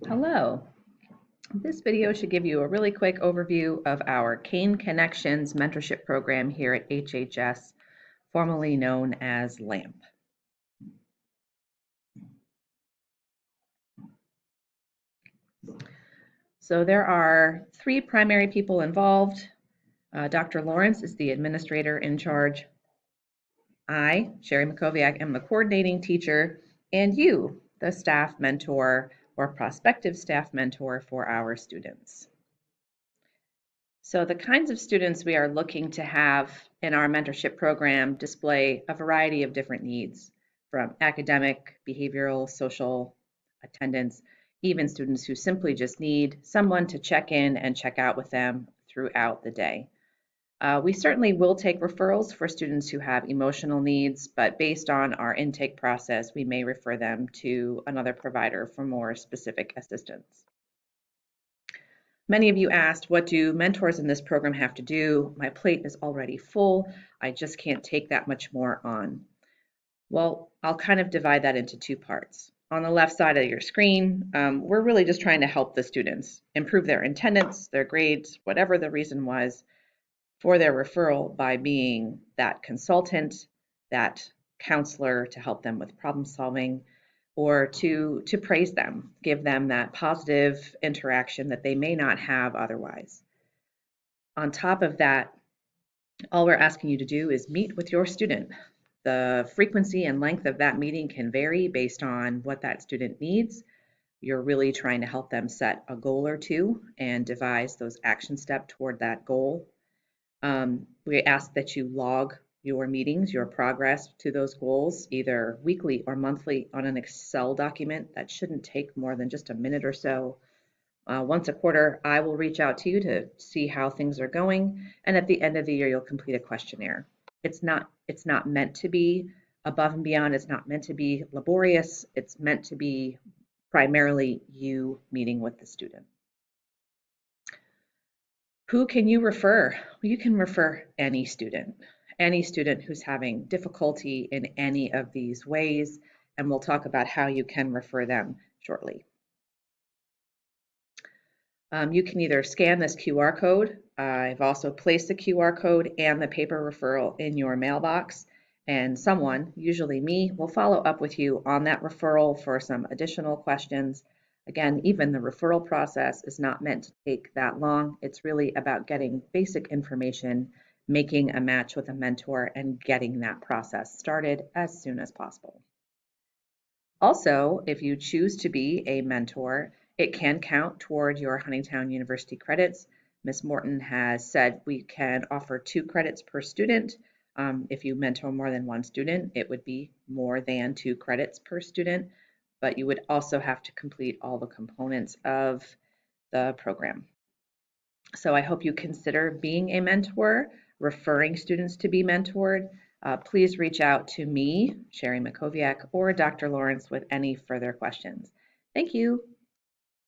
Hello. This video should give you a really quick overview of our Cane Connections mentorship program here at HHS, formerly known as LAMP. So there are three primary people involved. Dr. Lawrence is the administrator in charge. I, Sherry Makoviak, am the coordinating teacher, and you, the staff mentor or prospective staff mentor for our students. So the kinds of students we are looking to have in our mentorship program display a variety of different needs, from academic, behavioral, social, attendance, even students who simply just need someone to check in and check out with them throughout the day. We certainly will take referrals for students who have emotional needs, but based on our intake process, we may refer them to another provider for more specific assistance. Many of you asked, what do mentors in this program have to do? My plate is already full. I just can't take that much more on. Well, I'll kind of divide that into two parts. On the left side of your screen, we're really just trying to help the students improve their attendance, their grades, whatever the reason was for their referral by being that consultant, that counselor to help them with problem solving, or to praise them, give them that positive interaction that they may not have otherwise. On top of that, all we're asking you to do is meet with your student. The frequency and length of that meeting can vary based on what that student needs. You're really trying to help them set a goal or two and devise those action steps toward that goal. We ask that you log your meetings, your progress to those goals, either weekly or monthly on an Excel document. That shouldn't take more than just a minute or so. Once a quarter, I will reach out to you to see how things are going. And at the end of the year, you'll complete a questionnaire. It's not meant to be above and beyond. It's not meant to be laborious. It's meant to be primarily you meeting with the student. Who can you refer? Well, you can refer any student who's having difficulty in any of these ways, and we'll talk about how you can refer them shortly. You can either scan this QR code. I've also placed the QR code and the paper referral in your mailbox, and someone, usually me, will follow up with you on that referral for some additional questions. Again, even the referral process is not meant to take that long. It's really about getting basic information, making a match with a mentor, and getting that process started as soon as possible. Also, if you choose to be a mentor, it can count toward your Huntingtown University credits. Ms. Morton has said we can offer 2 credits per student. If you mentor more than one student, it would be more than 2 credits per student, but you would also have to complete all the components of the program. So I hope you consider being a mentor, referring students to be mentored. Please reach out to me, Sherry Makoviak, or Dr. Lawrence with any further questions. Thank you.